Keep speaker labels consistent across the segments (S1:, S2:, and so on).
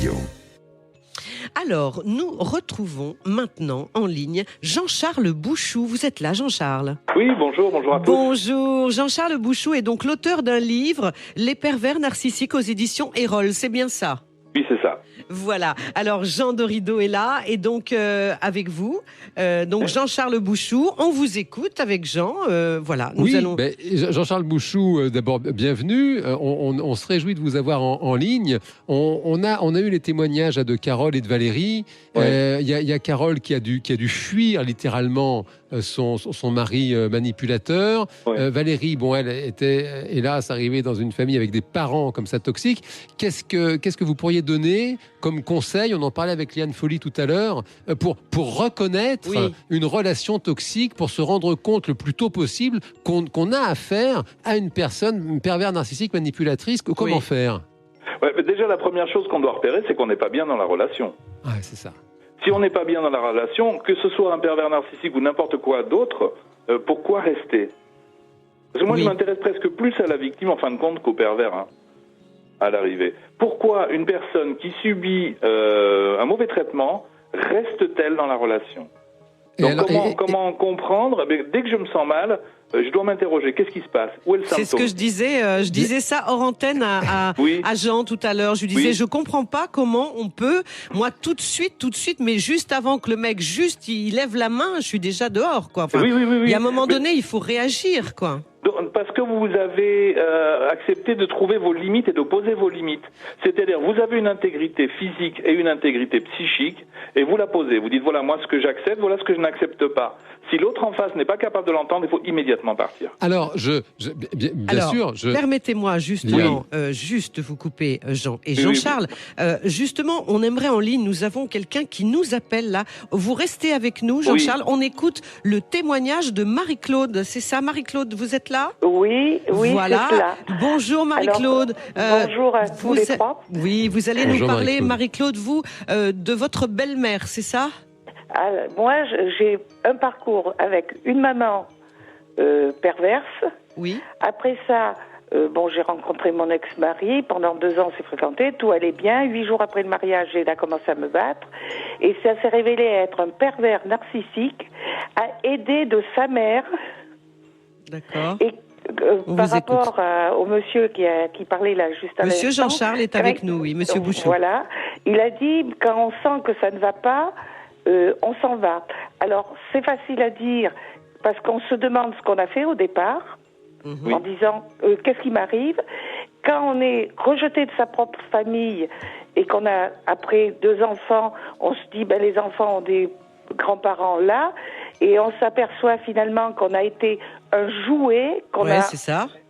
S1: Radio.
S2: Alors, nous retrouvons maintenant en ligne Jean-Charles Bouchou. Vous êtes là, Jean-Charles?
S3: Oui, bonjour à tous.
S2: Bonjour, Jean-Charles Bouchou est donc l'auteur d'un livre, Les pervers narcissiques aux éditions Erol, c'est bien ça?
S3: Oui, c'est ça.
S2: Voilà, alors Jean Dorido est là et donc avec vous, donc Jean-Charles Bouchou, on vous écoute avec Jean, voilà. Nous allons...
S4: Jean-Charles Bouchou, d'abord bienvenue, on se réjouit de vous avoir en ligne. On a eu les témoignages de Carole et de Valérie. Il y a Carole qui a dû fuir littéralement son mari manipulateur. Valérie, bon, elle était hélas arrivée dans une famille avec des parents comme ça toxiques. Qu'est-ce que vous pourriez donner comme conseil, on en parlait avec Liane Folly tout à l'heure, pour reconnaître une relation toxique, pour se rendre compte le plus tôt possible qu'on a affaire à une personne pervers narcissique manipulatrice? Comment faire?
S3: Déjà, la première chose qu'on doit repérer, c'est qu'on n'est pas bien dans la relation.
S4: Ah, c'est ça.
S3: Si on n'est pas bien dans la relation, que ce soit un pervers narcissique ou n'importe quoi d'autre, pourquoi rester? Parce que moi, je m'intéresse presque plus à la victime, en fin de compte, qu'au pervers, à l'arrivée. Pourquoi une personne qui subit un mauvais traitement reste-t-elle dans la relation? Donc, comment comprendre? Dès que je me sens mal, je dois m'interroger. Qu'est-ce qui se passe? Où est le symptôme?
S2: C'est ce que je disais. Je disais ça hors antenne à Jean tout à l'heure. Je lui disais, je comprends pas comment on peut, moi tout de suite, mais juste avant que le mec il lève la main, je suis déjà dehors, quoi. Enfin, il y a un moment donné, il faut réagir, quoi.
S3: Parce que vous avez accepté de trouver vos limites et de poser vos limites. C'est-à-dire, vous avez une intégrité physique et une intégrité psychique, et vous la posez. Vous dites, voilà, moi, ce que j'accepte, voilà ce que je n'accepte pas. Si l'autre en face n'est pas capable de l'entendre, il faut immédiatement partir.
S4: Alors, bien sûr...
S2: Permettez-moi justement, juste vous couper, Jean et Jean-Charles. Justement, on aimerait en ligne, nous avons quelqu'un qui nous appelle là. Vous restez avec nous, Jean-Charles. On écoute le témoignage de Marie-Claude. C'est ça, Marie-Claude, vous êtes là?
S5: Oui,
S2: voilà.
S5: Je suis là.
S2: Bonjour Marie-Claude.
S5: Bonjour à tous les trois.
S2: Oui, vous allez nous parler, Marie-Claude, vous, de votre belle-mère, c'est ça?
S5: Moi, j'ai un parcours avec une maman perverse.
S2: Oui.
S5: Après ça, j'ai rencontré mon ex-mari. Pendant 2 ans, on s'est fréquenté. Tout allait bien. 8 jours après le mariage, il a commencé à me battre. Et ça s'est révélé être un pervers narcissique à aider de sa mère.
S2: D'accord.
S5: Et par rapport au monsieur qui parlait là juste avant.
S2: Monsieur Jean-Charles est avec nous, oui, monsieur Bouchou.
S5: Voilà. Il a dit, quand on sent que ça ne va pas, on s'en va. Alors, c'est facile à dire parce qu'on se demande ce qu'on a fait au départ, en disant qu'est-ce qui m'arrive. Quand on est rejeté de sa propre famille et qu'on a, après 2 enfants, on se dit, les enfants ont des grands-parents là, et on s'aperçoit finalement qu'on a été un jouet, qu'on a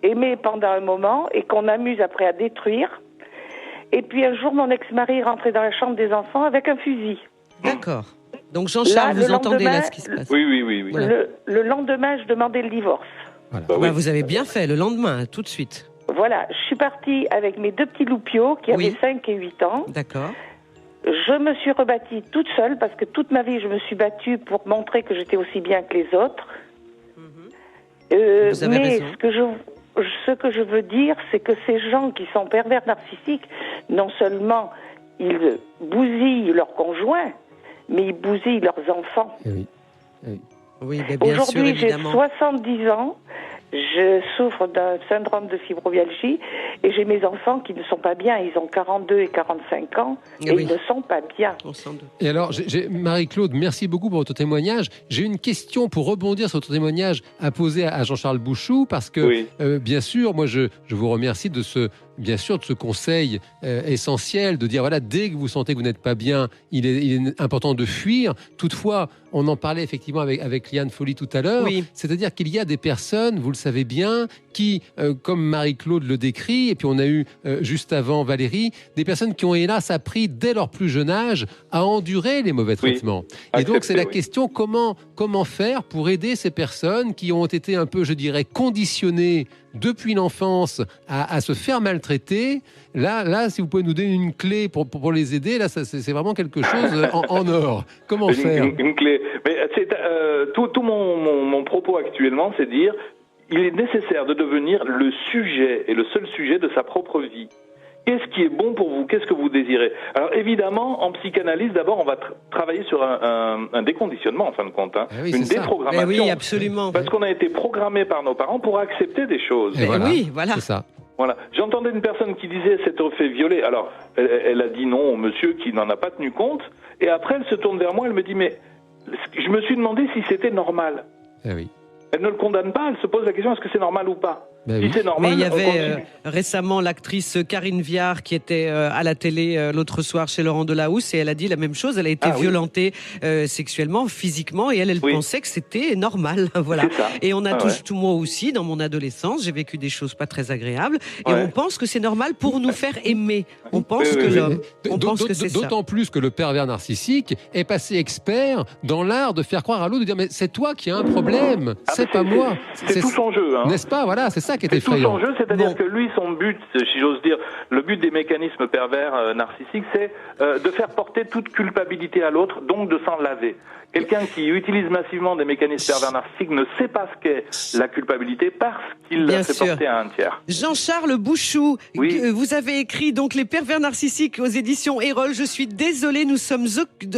S5: aimé pendant un moment et qu'on amuse après à détruire. Et puis un jour, mon ex-mari est rentré dans la chambre des enfants avec un fusil.
S2: D'accord. Donc Jean-Charles, vous entendez là ce qui se passe?
S3: Oui.
S2: Voilà.
S5: Le lendemain, je demandais le divorce.
S4: Voilà.
S2: Vous avez bien fait, le lendemain, tout de suite.
S5: Voilà, je suis partie avec mes 2 petits loupiaux qui avaient 5 et 8 ans.
S2: D'accord.
S5: Je me suis rebâtie toute seule parce que toute ma vie, je me suis battue pour montrer que j'étais aussi bien que les autres.
S2: Vous avez raison.
S5: Ce que je veux dire, c'est que ces gens qui sont pervers narcissiques, non seulement ils bousillent leurs conjoints, mais ils bousillent leurs enfants.
S2: Oui, bien sûr,
S5: aujourd'hui, j'ai
S2: évidemment.
S5: 70 ans, je souffre d'un syndrome de fibromyalgie et j'ai mes enfants qui ne sont pas bien. Ils ont 42 et 45 ans et ils ne sont pas bien.
S4: Et alors, Marie-Claude, merci beaucoup pour votre témoignage. J'ai une question pour rebondir sur votre témoignage à poser à Jean-Charles Bouchou parce que, bien sûr, moi, je vous remercie de ce conseil essentiel, de dire, voilà, dès que vous sentez que vous n'êtes pas bien, il est important de fuir. Toutefois, on en parlait effectivement avec Liane Folly tout à l'heure, c'est-à-dire qu'il y a des personnes, vous le savez bien, qui, comme Marie-Claude le décrit, et puis on a eu juste avant Valérie, des personnes qui ont hélas appris dès leur plus jeune âge à endurer les mauvais traitements. Et donc c'est la question, comment faire pour aider ces personnes qui ont été un peu, je dirais, conditionnées depuis l'enfance à se faire maltraiter. Là, si vous pouvez nous donner une clé pour les aider, là, c'est vraiment quelque chose en or. Comment faire?
S3: Une clé. Mais tout mon propos actuellement, c'est dire, il est nécessaire de devenir le sujet et le seul sujet de sa propre vie. Qu'est-ce qui est bon pour vous? Qu'est-ce que vous désirez? Alors évidemment, en psychanalyse, d'abord, on va travailler sur un déconditionnement, en fin de compte, hein,
S4: oui,
S3: une déprogrammation.
S2: Oui, absolument.
S3: Parce qu'on a été programmé par nos parents pour accepter des choses.
S4: Et voilà,
S2: oui, voilà.
S4: C'est ça.
S3: Voilà. J'entendais une personne qui disait s'être fait violer. Alors, elle a dit non au monsieur qui n'en a pas tenu compte. Et après, elle se tourne vers moi, elle me dit, mais je me suis demandé si c'était normal.
S4: Eh oui.
S3: Elle ne le condamne pas, elle se pose la question, est-ce que c'est normal ou pas?
S4: Ben
S3: Si
S4: oui.
S3: c'est normal,
S2: Mais il y
S3: on
S2: avait
S3: continue.
S2: récemment l'actrice Karine Viard qui était à la télé l'autre soir chez Laurent Delahousse et elle a dit la même chose. Elle a été violentée sexuellement, physiquement et elle pensait que c'était normal. Voilà.
S3: C'est ça.
S2: Et on a tout moi aussi, dans mon adolescence, j'ai vécu des choses pas très agréables et on pense que c'est normal pour nous faire aimer. On pense que l'homme, on pense que c'est ça.
S4: D'autant plus que le pervers narcissique est passé expert dans l'art de faire croire à l'autre, de dire mais c'est toi qui as un problème, c'est pas moi.
S3: C'est tout son jeu. Hein.
S4: N'est-ce pas? Voilà, c'est ça qui est
S3: C'est tout
S4: effrayant.
S3: son jeu, c'est-à-dire que lui, son but, si j'ose dire, le but des mécanismes pervers narcissiques, c'est de faire porter toute culpabilité à l'autre, donc de s'en laver. Quelqu'un qui utilise massivement des mécanismes pervers narcissiques ne sait pas ce qu'est la culpabilité parce qu'il la fait porter à un tiers.
S2: Jean-Charles Bouchou, vous avez écrit donc Les pervers narcissiques aux éditions Erol. Je suis désolée, nous sommes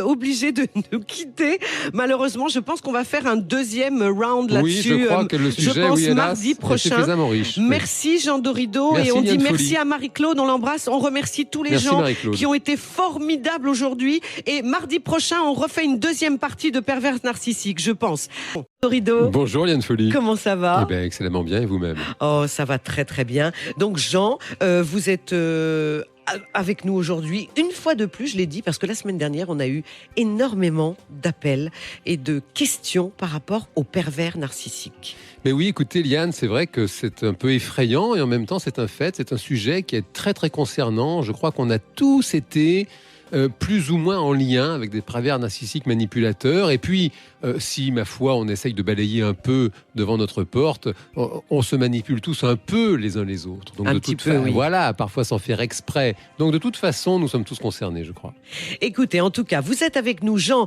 S2: obligés de nous quitter. Malheureusement, je pense qu'on va faire un deuxième round là-dessus.
S4: Oui, je crois que le sujet,
S2: je pense
S4: hélas,
S2: mardi prochain.
S4: suffisamment riche.
S2: Merci Jean Dorido et on dit merci à Marie-Claude, on l'embrasse, on remercie tous les gens qui ont été formidables aujourd'hui et mardi prochain on refait une deuxième partie de pervers narcissiques, je pense. Dorido.
S4: Bonjour Liane Folly.
S2: Comment ça va?
S4: Eh bien, excellemment bien et vous-même?
S2: Oh, ça va très très bien. Donc Jean, vous êtes avec nous aujourd'hui, une fois de plus, je l'ai dit, parce que la semaine dernière, on a eu énormément d'appels et de questions par rapport aux pervers narcissiques.
S4: Mais oui, écoutez Liane, c'est vrai que c'est un peu effrayant et en même temps c'est un fait, c'est un sujet qui est très très concernant. Je crois qu'on a tous été plus ou moins en lien avec des pervers narcissiques manipulateurs. Et puis, si, ma foi, on essaye de balayer un peu devant notre porte, on se manipule tous un peu les uns les autres. Donc,
S2: un petit peu, oui.
S4: Voilà, parfois sans faire exprès. Donc, de toute façon, nous sommes tous concernés, je crois.
S2: Écoutez, en tout cas, vous êtes avec nous, Jean.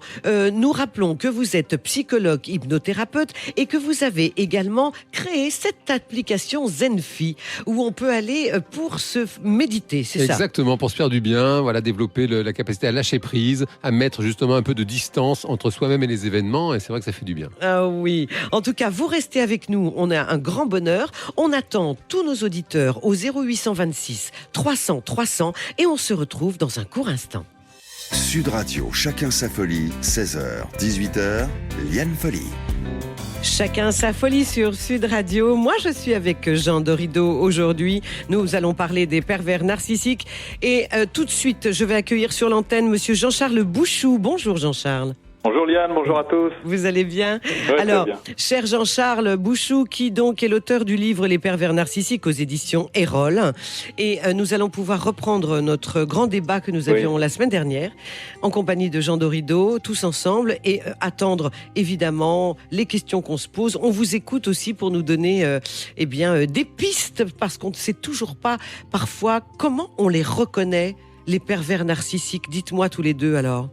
S2: Nous rappelons que vous êtes psychologue, hypnothérapeute et que vous avez également créé cette application Zenfi où on peut aller pour se méditer, c'est ça?
S4: Exactement, pour se faire du bien, voilà, développer la capacité à lâcher prise, à mettre justement un peu de distance entre soi-même et les événements, et c'est vrai que ça fait du bien.
S2: Ah oui, en tout cas, vous restez avec nous, on a un grand bonheur. On attend tous nos auditeurs au 0826 300 300 et on se retrouve dans un court instant.
S1: Sud Radio, chacun sa folie, 16h, 18h, Liane Folly.
S2: Chacun sa folie sur Sud Radio. Moi, je suis avec Jean Dorido aujourd'hui. Nous allons parler des pervers narcissiques. Et tout de suite, je vais accueillir sur l'antenne monsieur Jean-Charles Bouchou. Bonjour Jean-Charles.
S3: Bonjour Liane, bonjour à tous.
S2: Vous allez bien?
S3: Oui,
S2: alors,
S3: très bien.
S2: Cher Jean-Charles Bouchou, qui donc est l'auteur du livre Les pervers narcissiques aux éditions Erol. Et nous allons pouvoir reprendre notre grand débat que nous avions la semaine dernière, en compagnie de Jean Dorido, tous ensemble, et attendre évidemment les questions qu'on se pose. On vous écoute aussi pour nous donner des pistes, parce qu'on ne sait toujours pas parfois comment on les reconnaît, les pervers narcissiques. Dites-moi tous les deux alors.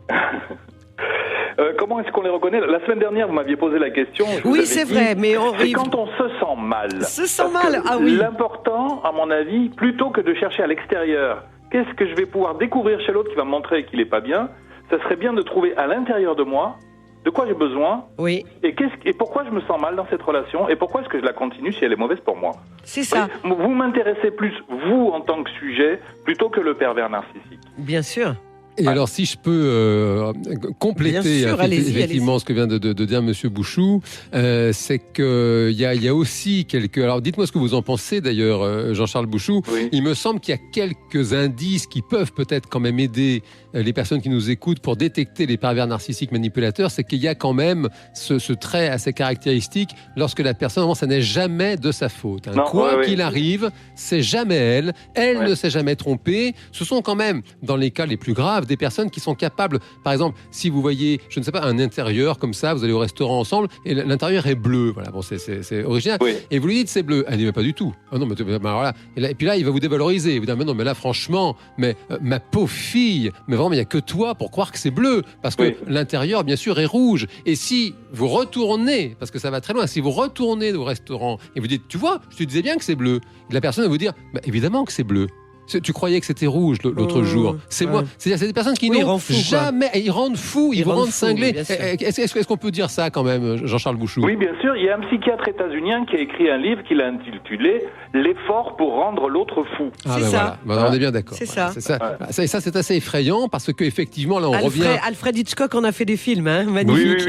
S3: Comment est-ce qu'on les reconnaît? La semaine dernière, vous m'aviez posé la question.
S2: Oui, c'est vrai, mais
S3: c'est quand on se sent mal.
S2: Se sent mal, ah oui.
S3: L'important, à mon avis, plutôt que de chercher à l'extérieur, qu'est-ce que je vais pouvoir découvrir chez l'autre qui va me montrer qu'il n'est pas bien, ça serait bien de trouver à l'intérieur de moi de quoi j'ai besoin,
S2: oui.
S3: et pourquoi je me sens mal dans cette relation, et pourquoi est-ce que je la continue si elle est mauvaise pour moi.
S2: C'est ça.
S3: Oui, vous m'intéressez plus, vous, en tant que sujet, plutôt que le pervers narcissique.
S2: Bien sûr.
S4: Et alors, si je peux compléter effectivement ce que vient de dire Monsieur Bouchou, c'est qu'il y a aussi quelques... Alors, dites-moi ce que vous en pensez d'ailleurs, Jean-Charles Bouchou.
S3: Oui.
S4: Il me semble qu'il y a quelques indices qui peuvent peut-être quand même aider les personnes qui nous écoutent pour détecter les pervers narcissiques manipulateurs. C'est qu'il y a quand même ce trait assez caractéristique lorsque la personne, vraiment, ça n'est jamais de sa faute. Hein. Quoi qu'il arrive, c'est jamais elle. Elle ne s'est jamais trompée. Ce sont quand même, dans les cas les plus graves, des personnes qui sont capables, par exemple, si vous voyez, je ne sais pas, un intérieur comme ça, vous allez au restaurant ensemble et l'intérieur est bleu, voilà, bon, c'est original, et vous lui dites c'est bleu, elle dit mais pas du tout, ah non, mais voilà, et puis là il va vous dévaloriser, il vous dit mais non, mais là franchement, mais ma pauvre fille, mais vraiment il n'y a que toi pour croire que c'est bleu, parce que l'intérieur bien sûr est rouge, et si vous retournez, parce que ça va très loin, si vous retournez au restaurant et vous dites tu vois, je te disais bien que c'est bleu, et la personne va vous dire bah, évidemment que c'est bleu. Tu croyais que c'était rouge l'autre jour. C'est moi. C'est des personnes qui n'ont jamais. Ils rendent fous, ils vous rendent cinglés. Est-ce qu'on peut dire ça quand même, Jean-Charles Bouchou?
S3: Oui, bien sûr. Il y a un psychiatre états-unien qui a écrit un livre qu'il a intitulé L'effort pour rendre l'autre fou.
S2: C'est ça.
S4: Voilà. On est bien d'accord.
S2: C'est ça.
S4: Ça, c'est assez effrayant parce que effectivement là on revient.
S2: Alfred Hitchcock en a fait des films, magnifiques.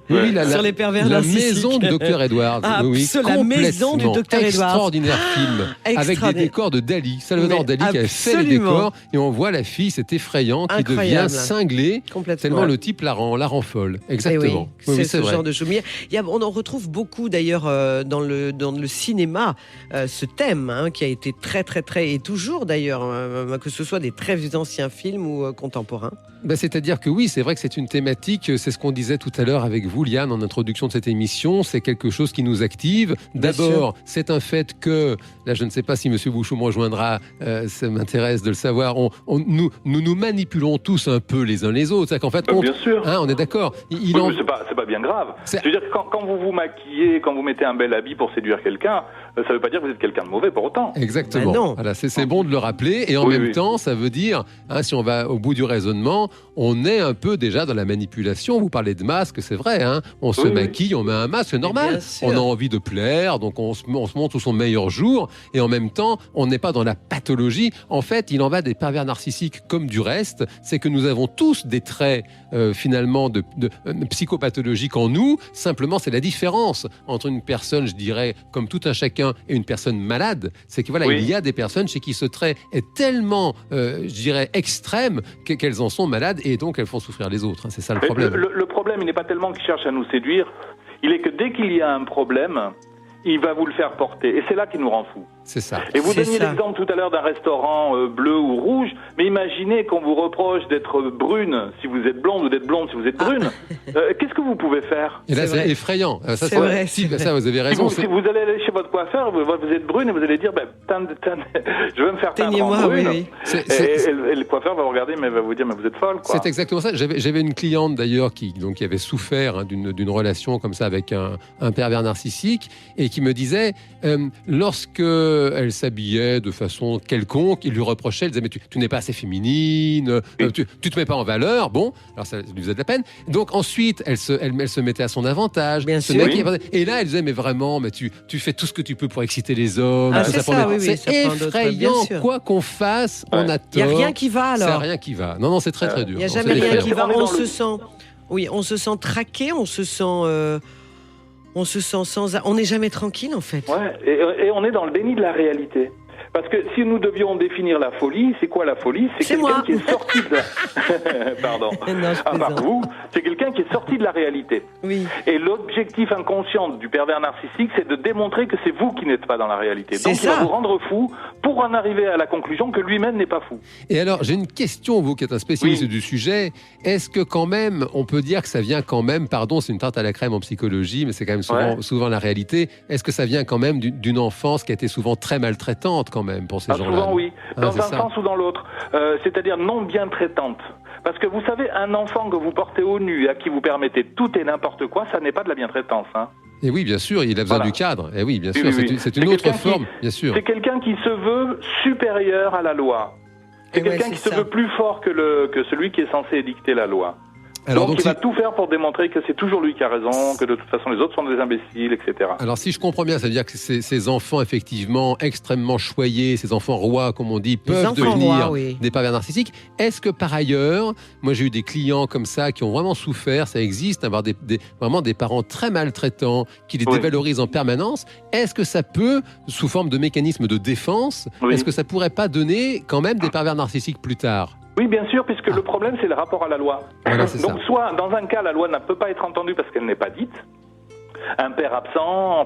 S4: Oui,
S2: sur les pervers narcissiques.
S4: La maison du Dr Edwards.
S2: La maison du Dr Edwards.
S4: Extraordinaire film avec des décors de Dali. Salvador Dali qui avait fait les décors et on voit la fille, c'est effrayant, qui devient cinglée tellement le type la rend folle. Exactement.
S2: C'est ce genre de choses. On en retrouve beaucoup d'ailleurs dans le cinéma ce thème qui a été très très très et toujours d'ailleurs que ce soit des très anciens films ou contemporains.
S4: C'est-à-dire que oui, c'est vrai que c'est une thématique, c'est ce qu'on disait tout à l'heure avec vous, Liane, en introduction de cette émission, c'est quelque chose qui nous active. D'abord, c'est un fait que, là je ne sais pas si M. Bouchou me rejoindra, ça m'intéresse de le savoir, nous manipulons tous un peu les uns les autres. C'est-à-dire qu'en fait,
S3: bien sûr.
S4: On est d'accord.
S3: Mais c'est pas bien grave. Je veux dire, quand vous vous maquillez, quand vous mettez un bel habit pour séduire quelqu'un, ça ne veut pas dire que vous êtes quelqu'un de mauvais pour autant.
S4: Exactement.
S2: Non.
S4: Voilà, c'est bon de le rappeler. Et en même temps, ça veut dire, si on va au bout du raisonnement, on est un peu déjà dans la manipulation. Vous parlez de masque, c'est vrai. On se maquille, on met un masque, c'est normal. On a envie de plaire, donc on se montre son meilleur jour. Et en même temps, on n'est pas dans la pathologie. En fait, il en va des pervers narcissiques comme du reste. C'est que nous avons tous des traits finalement de psychopathologiques en nous. Simplement, c'est la différence entre une personne, je dirais, comme tout un chacun, et une personne malade. C'est que il y a des personnes chez qui ce trait est tellement, je dirais, extrême qu'elles en sont malades et donc elles font souffrir les autres. C'est ça le problème.
S3: Le problème, il n'est pas tellement qu'il cherche à nous séduire, il est que dès qu'il y a un problème, il va vous le faire porter. Et c'est là qu'il nous rend fous.
S4: C'est ça.
S3: Et vous donniez l'exemple tout à l'heure d'un restaurant bleu ou rouge, mais imaginez qu'on vous reproche d'être brune si vous êtes blonde ou d'être blonde si vous êtes brune. Qu'est-ce que vous pouvez faire?
S4: Et là, c'est effrayant. Ça,
S2: c'est vrai.
S4: Ça, vous avez raison.
S3: Si vous allez aller chez votre coiffeur, vous êtes brune et vous allez dire, je vais me faire teindre en brune.
S2: Oui.
S3: Et le coiffeur va vous regarder, mais va vous dire, mais vous êtes folle, quoi.
S4: C'est exactement ça. J'avais une cliente d'ailleurs qui avait souffert d'une relation comme ça avec un pervers narcissique et qui me disait, lorsque elle s'habillait de façon quelconque, il lui reprochait, elle disait, mais tu n'es pas assez féminine, tu te mets pas en valeur. Bon, alors ça lui faisait de la peine. Donc ensuite, elle se mettait à son avantage.
S2: Bien sûr.
S4: Et là, elle disait, mais vraiment, mais tu fais tout ce que tu peux pour exciter les hommes.
S2: C'est
S4: effrayant. Quoi qu'on fasse, on a tort.
S2: Il n'y a rien qui va alors.
S4: Il n'y a rien qui va. Non, c'est très très dur.
S2: Il n'y a jamais rien qui va. On se sent traqué, on se sent sans... On n'est jamais tranquille, en fait.
S3: Ouais, et on est dans le déni de la réalité. Parce que si nous devions définir la folie, c'est quoi la folie? C'est quelqu'un qui est sorti de la... Pardon. Non, c'est quelqu'un qui est sorti de la réalité.
S2: Oui.
S3: Et l'objectif inconscient du pervers narcissique, c'est de démontrer que c'est vous qui n'êtes pas dans la réalité. Donc il va vous rendre fou pour en arriver à la conclusion que lui-même n'est pas fou.
S4: Et alors, j'ai une question, vous qui êtes un spécialiste du sujet. Est-ce que quand même, on peut dire que ça vient quand même, pardon, c'est une tarte à la crème en psychologie, mais c'est quand même souvent la réalité. Est-ce que ça vient quand même d'une enfance qui a été souvent très maltraitante quand même pour ces gens-là?
S3: Souvent oui, dans un sens ou dans l'autre. C'est-à-dire non bien traitante. Parce que vous savez, un enfant que vous portez au nu et à qui vous permettez tout et n'importe quoi, ça n'est pas de la bientraitance.
S4: Et oui, bien sûr, il a besoin du cadre. Et oui, bien sûr, c'est une autre forme, bien sûr.
S3: C'est quelqu'un qui se veut supérieur à la loi. C'est quelqu'un qui se veut plus fort que celui qui est censé édicter la loi. Alors, donc il va tout faire pour démontrer que c'est toujours lui qui a raison, que de toute façon les autres sont des imbéciles, etc.
S4: Alors si je comprends bien, ça veut dire que ces enfants effectivement extrêmement choyés, ces enfants rois comme on dit, peuvent devenir des pervers narcissiques. Est-ce que par ailleurs, moi j'ai eu des clients comme ça qui ont vraiment souffert, ça existe, d'avoir vraiment des parents très maltraitants, qui les dévalorisent en permanence. Est-ce que ça peut, sous forme de mécanisme de défense, est-ce que ça pourrait pas donner quand même des pervers narcissiques plus tard ?
S3: Oui, bien sûr, puisque le problème, c'est le rapport à la loi.
S4: Voilà,
S3: donc, soit, dans un cas, la loi ne peut pas être entendue parce qu'elle n'est pas dite. Un père absent, un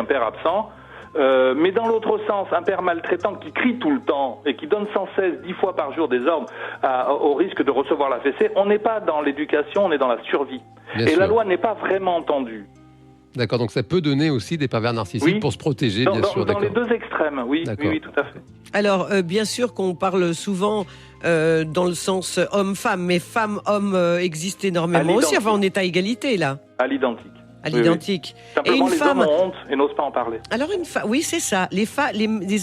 S3: père absent. Mais dans l'autre sens, un père maltraitant qui crie tout le temps et qui donne sans cesse 10 fois par jour des ordres au risque de recevoir la fessée, on n'est pas dans l'éducation, on est dans la survie. Bien sûr. La loi n'est pas vraiment entendue.
S4: D'accord, donc ça peut donner aussi des pervers narcissiques pour se protéger, bien sûr.
S3: Dans les deux extrêmes, oui, tout à fait.
S2: Alors, bien sûr qu'on parle souvent dans le sens homme-femme, mais femme-homme existe énormément aussi. Enfin, on est à égalité, là.
S3: À l'identique.
S2: à l'identique.
S3: Oui. Simplement, et une femme... hommes ont honte et n'osent pas en parler.
S2: Alors, oui, c'est ça. Les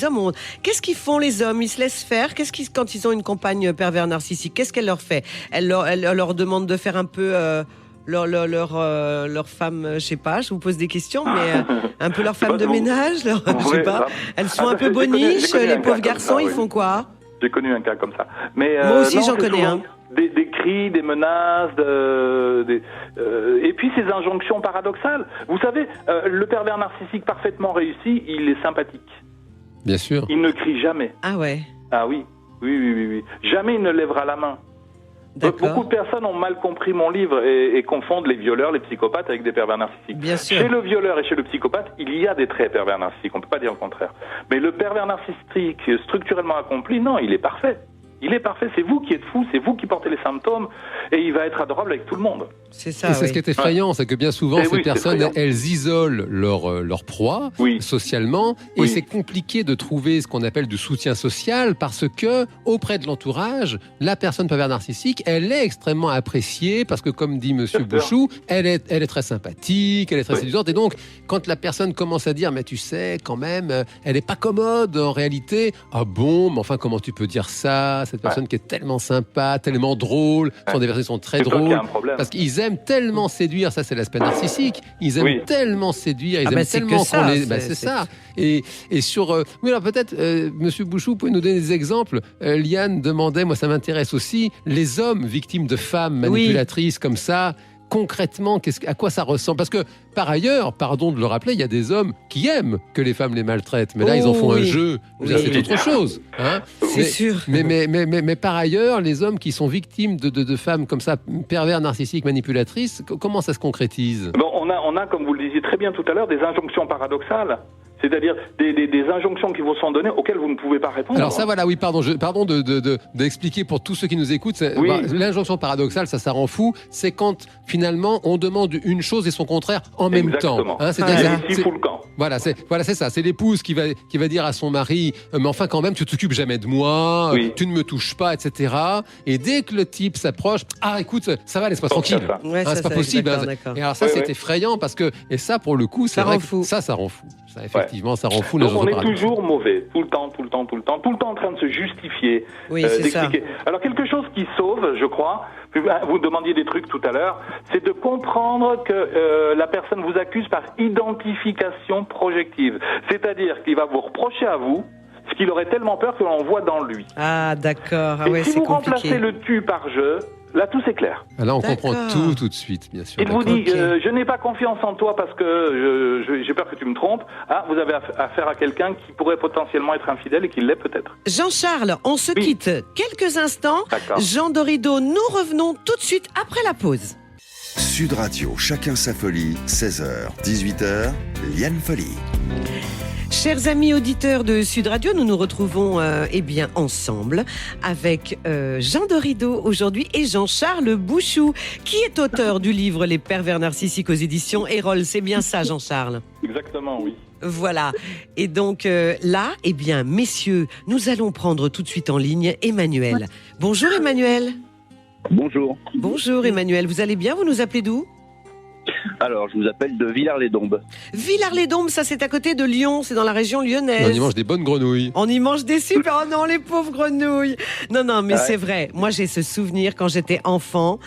S2: hommes ont honte. Qu'est-ce qu'ils font, les hommes? Ils se laissent faire. Quand ils ont une compagne pervers narcissique, qu'est-ce qu'elle leur fait? Elle leur demande de faire un peu... leur femme, je sais pas, je vous pose des questions, mais un peu leur femme de ménage, je sais pas. Elles sont un peu boniches, les pauvres garçons, ils font quoi?
S3: J'ai connu un cas comme ça. Mais,
S2: moi aussi, j'en connais un.
S3: Des cris, des menaces, et puis ces injonctions paradoxales. Vous savez, le pervers narcissique parfaitement réussi, il est sympathique.
S4: Bien sûr.
S3: Il ne crie jamais.
S2: Ah ouais.
S3: Ah oui. Jamais il ne lèvera la main. Beaucoup de personnes ont mal compris mon livre et confondent les violeurs, les psychopathes avec des pervers narcissiques.
S2: Bien sûr.
S3: Chez le violeur et chez le psychopathe, il y a des traits pervers narcissiques, on ne peut pas dire le contraire. Mais le pervers narcissique structurellement accompli, non, il est parfait. Il est parfait, c'est vous qui êtes fou, c'est vous qui portez les symptômes et il va être adorable avec tout le monde.
S2: C'est ça.
S4: Et c'est ce qui est effrayant, c'est que bien souvent ces personnes, elles isolent leur proie socialement et c'est compliqué de trouver ce qu'on appelle du soutien social parce que auprès de l'entourage, la personne pervers narcissique, elle est extrêmement appréciée parce que comme dit Monsieur Bouchou, elle est très sympathique, elle est très séduisante et donc quand la personne commence à dire mais tu sais quand même, elle n'est pas commode en réalité. Ah bon, mais enfin comment tu peux dire ça? Cette personne qui est tellement sympa, tellement drôle, ce sont des personnes qui sont très drôles, parce qu'ils aiment tellement séduire, ça c'est l'aspect narcissique, ils aiment tellement séduire, ils aiment tellement qu'on les... c'est ça. Et sur... oui, alors peut-être, Monsieur Bouchou, vous pouvez nous donner des exemples. Liane demandait, moi ça m'intéresse aussi, les hommes victimes de femmes manipulatrices comme ça, concrètement, à quoi ça ressemble? Parce que, par ailleurs, pardon de le rappeler, il y a des hommes qui aiment que les femmes les maltraitent. Mais là, ils en font un jeu. C'est autre chose. Hein,
S2: c'est sûr.
S4: Mais par ailleurs, les hommes qui sont victimes de femmes comme ça, pervers, narcissiques, manipulatrices, comment ça se concrétise?
S3: Bon, on a, comme vous le disiez très bien tout à l'heure, des injonctions paradoxales. C'est-à-dire des injonctions qui vous sont données auxquelles vous ne pouvez pas répondre.
S4: Alors ça, voilà, oui, pardon d'expliquer pour tous ceux qui nous écoutent. L'injonction paradoxale, ça rend fou. C'est quand finalement on demande une chose et son contraire en même temps.
S3: Hein, c'est-à-dire ici fout le camp.
S4: Voilà, c'est ça. C'est l'épouse qui va dire à son mari, mais enfin quand même, tu t'occupes jamais de moi, tu ne me touches pas, etc. Et dès que le type s'approche, écoute, ça va, laisse-moi tranquille. C'est pas possible. Et alors ça, c'est effrayant parce que ça pour le coup, ça rend fou. Ça rend fou. Ça, effectivement, ça rend fou.
S3: Donc on est toujours mauvais, tout le temps en train de se justifier, d'expliquer. Alors quelque chose qui sauve, je crois, vous demandiez des trucs tout à l'heure, c'est de comprendre que la personne vous accuse par identification projective. C'est-à-dire qu'il va vous reprocher à vous ce qu'il aurait tellement peur que l'on voit dans lui.
S2: Ah d'accord,
S3: et si vous remplacez le tu par je, là, tout c'est clair.
S4: Là, on comprend tout de suite, bien sûr.
S3: Il vous dit, je n'ai pas confiance en toi parce que j'ai peur que tu me trompes. Vous avez affaire à quelqu'un qui pourrait potentiellement être infidèle et qui l'est peut-être.
S2: Jean-Charles, on se quitte quelques instants. Jean Dorido, nous revenons tout de suite après la pause.
S1: Sud Radio, chacun sa folie, 16h, 18h, Liane Folly.
S2: Chers amis auditeurs de Sud Radio, nous nous retrouvons ensemble avec Jean Dorido aujourd'hui et Jean-Charles Bouchou, qui est auteur du livre Les pervers narcissiques aux éditions Erol. C'est bien ça, Jean-Charles?
S3: Exactement, oui.
S2: Voilà. Et donc là, messieurs, nous allons prendre tout de suite en ligne Emmanuel. Bonjour Emmanuel.
S6: Bonjour.
S2: Bonjour Emmanuel, vous allez bien? Vous nous appelez d'où?
S6: Alors, je vous appelle de Villars-les-Dombes.
S2: Villars-les-Dombes, ça c'est à côté de Lyon, c'est dans la région lyonnaise.
S4: On y mange des bonnes grenouilles.
S2: On y mange des super... Oh non, les pauvres grenouilles. Non, mais c'est vrai. Moi, j'ai ce souvenir quand j'étais enfant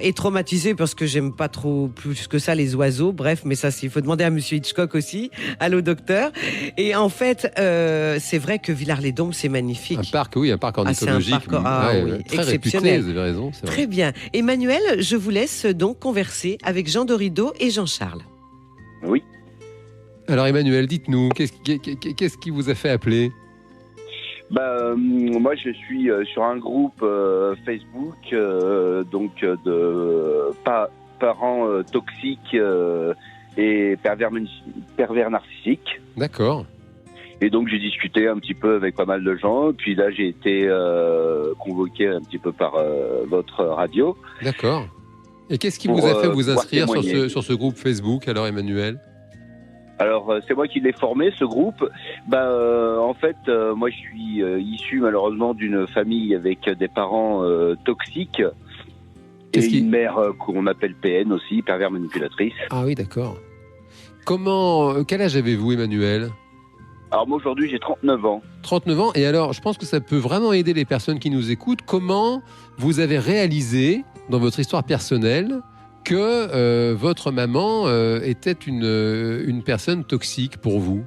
S2: et traumatisée parce que j'aime pas trop plus que ça les oiseaux. Bref, mais ça, il faut demander à Monsieur Hitchcock aussi. Allô, docteur. Et en fait, c'est vrai que Villars-les-Dombes, c'est magnifique.
S4: Un parc ornithologique.
S2: C'est un parc,
S4: très
S2: exceptionnel.
S4: Réputé, vous avez raison. C'est vrai.
S2: Très bien. Emmanuel, je vous laisse donc converser avec Jean Dorido et Jean-Charles.
S6: Oui.
S4: Alors Emmanuel, dites-nous, qu'est-ce qui vous a fait appeler?
S6: Moi, je suis sur un groupe Facebook de parents toxiques et pervers narcissiques.
S4: D'accord.
S6: Et donc j'ai discuté un petit peu avec pas mal de gens. Puis là, j'ai été convoqué un petit peu par votre radio.
S4: D'accord. Et qu'est-ce qui vous a fait vous inscrire sur ce groupe Facebook, alors Emmanuel?
S6: Alors, c'est moi qui l'ai formé, ce groupe. En fait, moi, je suis issu malheureusement d'une famille avec des parents toxiques. Et une mère qu'on appelle PN aussi, pervers manipulatrice.
S4: Ah oui, d'accord. Quel âge avez-vous, Emmanuel ?
S6: Alors moi aujourd'hui j'ai 39 ans.
S4: 39 ans, et alors je pense que ça peut vraiment aider les personnes qui nous écoutent. Comment vous avez réalisé dans votre histoire personnelle que votre maman était une personne toxique pour vous ?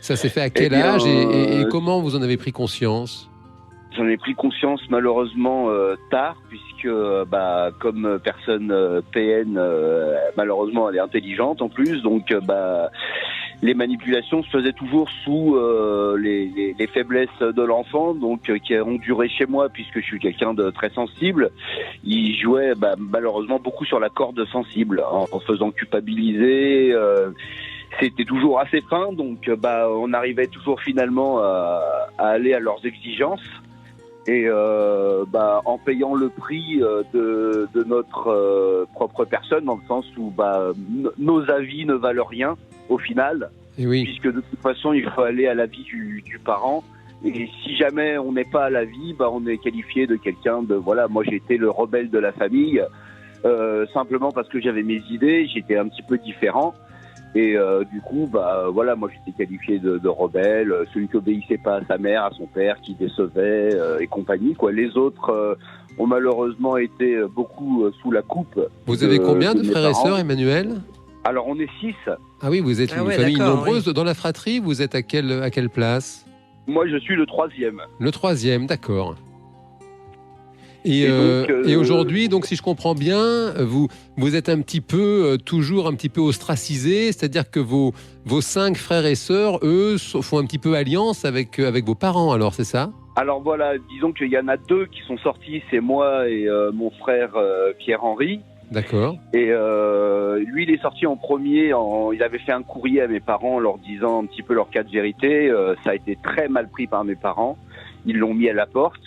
S4: Ça s'est fait à quel âge et comment vous en avez pris conscience ?
S6: J'en ai pris conscience malheureusement tard, puisque comme personne PN, malheureusement elle est intelligente en plus, donc les manipulations se faisaient toujours sous les faiblesses de l'enfant, donc qui ont duré chez moi puisque je suis quelqu'un de très sensible. Il jouait malheureusement beaucoup sur la corde sensible en faisant culpabiliser. C'était toujours assez fin, donc on arrivait toujours finalement à aller à leurs exigences. Et en payant le prix de notre propre personne, dans le sens où nos avis ne valent rien au final, puisque de toute façon il faut aller à l'avis du parent. Et si jamais on n'est pas à l'avis, on est qualifié de quelqu'un de moi j'ai été le rebelle de la famille, simplement parce que j'avais mes idées, j'étais un petit peu différent. Et du coup, moi j'étais qualifié de rebelle, celui qui obéissait pas à sa mère, à son père, qui décevait et compagnie. Les autres ont malheureusement été beaucoup sous la coupe.
S4: Vous avez combien de frères et sœurs, Emmanuel ?
S6: Alors on est 6.
S4: Ah oui, vous êtes une famille nombreuse. Oui. Dans la fratrie, vous êtes à quelle place ?
S6: Moi je suis le 3e.
S4: Le 3e, d'accord. Et aujourd'hui, donc, si je comprends bien, vous êtes un petit peu, toujours un petit peu ostracisé, c'est-à-dire que vos 5 frères et sœurs, eux, font un petit peu alliance avec vos parents, alors, c'est ça ?
S6: Alors voilà, disons qu'il y en a 2 qui sont sortis, c'est moi et mon frère Pierre-Henri.
S4: D'accord.
S6: Et lui, il est sorti en premier, il avait fait un courrier à mes parents leur disant un petit peu leur cas de vérité. Ça a été très mal pris par mes parents, ils l'ont mis à la porte.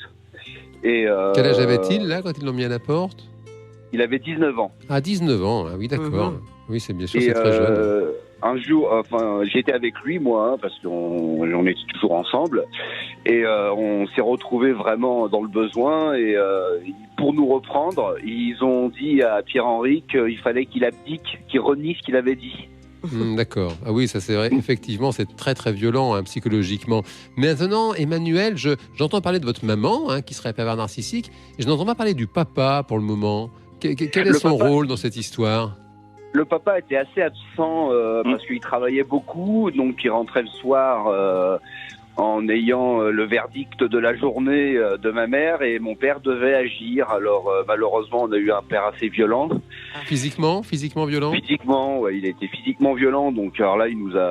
S6: Et
S4: quel âge avait-il là quand ils l'ont mis à la porte ?
S6: Il avait 19 ans.
S4: Ah, 19 ans, ah oui, d'accord. Oui, c'est bien sûr, c'est très jeune.
S6: Un jour, j'étais avec lui, moi, parce qu'on était toujours ensemble, et on s'est retrouvés vraiment dans le besoin, et pour nous reprendre, ils ont dit à Pierre-Henri qu'il fallait qu'il abdique, qu'il renie ce qu'il avait dit.
S4: D'accord. Ah oui, ça c'est vrai. Effectivement, c'est très très violent psychologiquement. Maintenant, Emmanuel, j'entends parler de votre maman, qui serait pervers narcissique, et je n'entends pas parler du papa pour le moment. Quel est son rôle dans cette histoire ?
S6: Le papa était assez absent parce qu'il travaillait beaucoup, donc il rentrait le soir en ayant le verdict de la journée de ma mère, et mon père devait agir. Alors malheureusement, on a eu un père assez violent.
S4: Physiquement violent ?
S6: Physiquement, ouais, il a été physiquement violent. Donc alors là,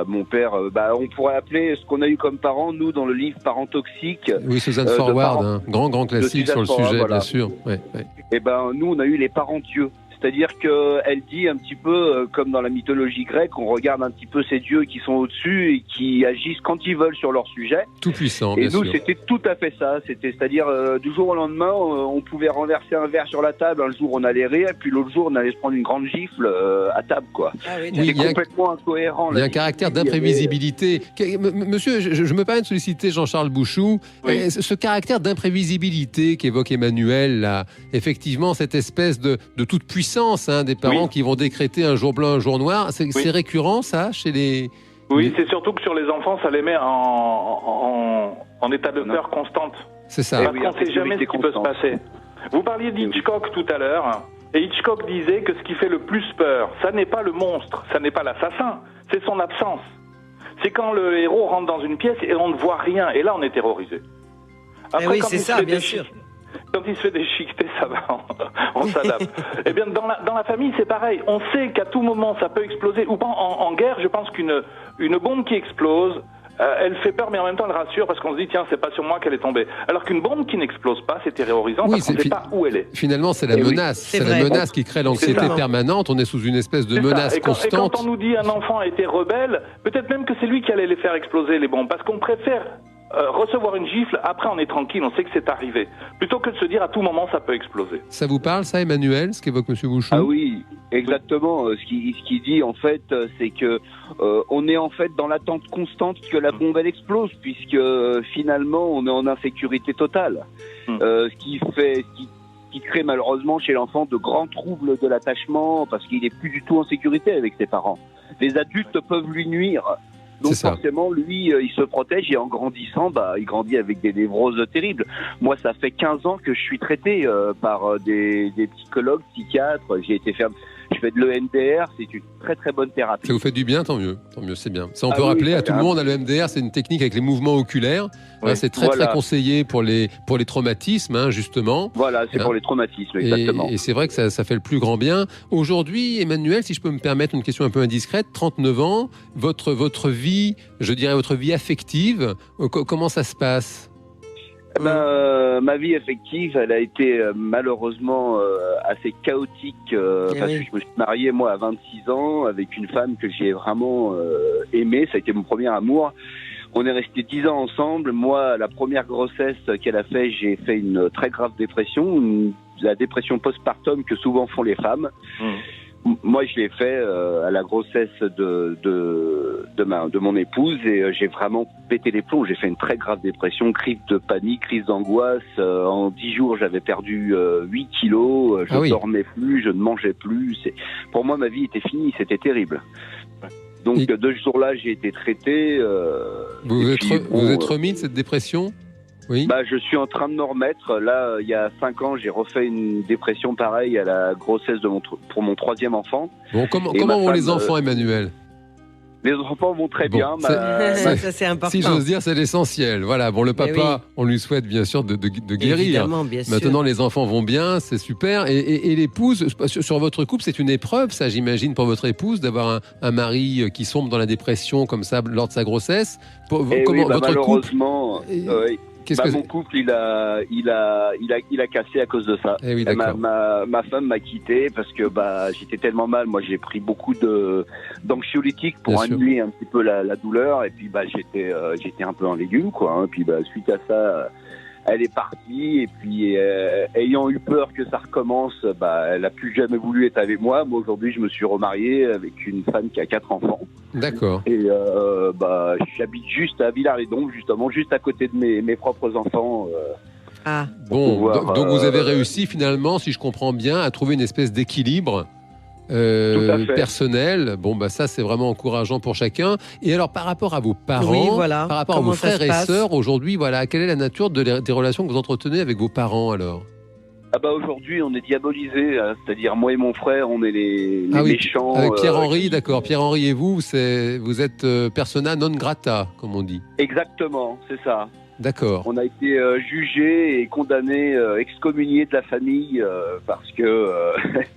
S6: mon père, on pourrait appeler ce qu'on a eu comme parents, nous, dans le livre Parents toxiques.
S4: Oui, Suzanne Forward, grand classique sur le sujet, bien sûr. Ouais.
S6: Et nous, on a eu les parents dieux. C'est-à-dire qu'elle dit un petit peu, comme dans la mythologie grecque, on regarde un petit peu ces dieux qui sont au-dessus et qui agissent quand ils veulent sur leur sujet.
S4: Tout puissant, bien
S6: sûr. Et
S4: nous,
S6: c'était tout à fait ça. C'est-à-dire, du jour au lendemain, on pouvait renverser un verre sur la table. Un jour, on allait rire, puis l'autre jour, on allait se prendre une grande gifle à table, quoi.
S2: Ah oui,
S6: c'est complètement incohérent.
S4: Il y a un caractère d'imprévisibilité. Monsieur, je me permets de solliciter Jean-Charles Bouchou. Oui. Ce caractère d'imprévisibilité qu'évoque Emmanuel, là, effectivement, cette espèce de toute puissance des parents qui vont décréter un jour blanc, un jour noir. C'est récurrent, ça, chez les...
S3: Oui, c'est surtout que sur les enfants, ça les met en état de peur constante.
S4: C'est ça.
S3: Parce qu'on ne sait jamais ce qui peut se passer. Vous parliez d'Hitchcock tout à l'heure, et Hitchcock disait que ce qui fait le plus peur, ça n'est pas le monstre, ça n'est pas l'assassin, c'est son absence. C'est quand le héros rentre dans une pièce et on ne voit rien, et là on est terrorisé.
S2: Après, c'est ça, bien sûr.
S3: Quand il se fait déchiqueter, ça va, on s'adapte. Eh bien, dans la famille, c'est pareil. On sait qu'à tout moment, ça peut exploser. Ou pas en guerre, je pense qu'une bombe qui explose, elle fait peur, mais en même temps, elle rassure parce qu'on se dit, tiens, c'est pas sur moi qu'elle est tombée. Alors qu'une bombe qui n'explose pas, c'est terrorisant parce qu'on ne sait pas où elle est.
S4: Finalement, c'est la menace. C'est la menace qui crée l'anxiété permanente. On est sous une espèce de menace constante.
S3: Et quand on nous dit un enfant a été rebelle, peut-être même que c'est lui qui allait les faire exploser, les bombes, parce qu'on préfère recevoir une gifle, après on est tranquille, on sait que c'est arrivé. Plutôt que de se dire à tout moment ça peut exploser.
S4: Ça vous parle ça, Emmanuel, ce qu'évoque M. Bouchou ?
S6: Ah oui, exactement. Ce qu'il dit en fait, c'est que on est en fait dans l'attente constante que la bombe elle explose, puisque finalement on est en insécurité totale. Ce qui qui crée malheureusement chez l'enfant de grands troubles de l'attachement parce qu'il est plus du tout en sécurité avec ses parents. Les adultes peuvent lui nuire. Donc forcément, lui, il se protège et en grandissant, il grandit avec des névroses terribles. Moi, ça fait 15 ans que je suis traité par des psychologues, psychiatres. J'ai été faire... Je fais de l'EMDR, c'est une très très bonne thérapie.
S4: Ça vous fait du bien, tant mieux, c'est bien. Ça, on peut rappeler à tout le monde, l'EMDR, c'est une technique avec les mouvements oculaires. Oui, c'est très conseillé pour les traumatismes, justement.
S6: Voilà, c'est pour les traumatismes, exactement.
S4: Et c'est vrai que ça fait le plus grand bien. Aujourd'hui, Emmanuel, si je peux me permettre une question un peu indiscrète, 39 ans, votre vie, je dirais votre vie affective, comment ça se passe ?
S6: Ma vie affective, elle a été malheureusement assez chaotique parce que je me suis marié moi à 26 ans avec une femme que j'ai vraiment aimée. Ça a été mon premier amour. On est restés 10 ans ensemble. Moi, la première grossesse qu'elle a fait, j'ai fait une très grave dépression, la dépression postpartum que souvent font les femmes. Moi, je l'ai fait à la grossesse de mon épouse et j'ai vraiment pété les plombs. J'ai fait une très grave dépression, crise de panique, crise d'angoisse. En 10 jours, j'avais perdu 8 kilos. Je ne dormais plus, je ne mangeais plus. Pour moi, ma vie était finie. C'était terrible. Donc, de ce jour-là, j'ai été traité.
S4: Vous êtes remis de cette dépression ? Oui.
S6: Je suis en train de me remettre. Là, il y a 5 ans, j'ai refait une dépression pareille à la grossesse pour mon 3e enfant.
S4: Bon, comment vont les enfants, Emmanuel ?
S6: Les enfants vont très bien.
S2: Ça, c'est important.
S4: Si j'ose dire, c'est l'essentiel. Voilà. Bon, le papa, on lui souhaite bien sûr de guérir.
S2: Évidemment, bien sûr.
S4: Maintenant, les enfants vont bien, c'est super. Et l'épouse, sur votre couple, c'est une épreuve, ça, j'imagine, pour votre épouse, d'avoir un mari qui sombre dans la dépression comme ça lors de sa grossesse. Votre
S6: malheureusement, mon couple, il a cassé à cause de ça. Ma femme m'a quitté parce que j'étais tellement mal. Moi, j'ai pris beaucoup d'anxiolytiques pour annuler un petit peu la douleur. Et puis, j'étais un peu en légumes, quoi. Et puis, suite à ça, elle est partie. Et puis, ayant eu peur que ça recommence, elle a plus jamais voulu être avec moi. Moi, aujourd'hui, je me suis remarié avec une femme qui a 4 enfants.
S4: D'accord.
S6: Et j'habite juste à Villars-les-Dombes, justement, juste à côté de mes propres enfants.
S4: Donc vous avez réussi finalement, si je comprends bien, à trouver une espèce d'équilibre personnel. Ça c'est vraiment encourageant pour chacun. Et alors par rapport à vos parents, par rapport à vos frères et sœurs, aujourd'hui, quelle est la nature des relations que vous entretenez avec vos parents alors ?
S6: Aujourd'hui, on est diabolisés, c'est-à-dire moi et mon frère, on est les méchants.
S4: Avec Pierre-Henri, d'accord. Pierre-Henri et vous êtes persona non grata, comme on dit.
S6: Exactement, c'est ça.
S4: D'accord.
S6: On a été jugés et condamnés, excommuniés de la famille parce que...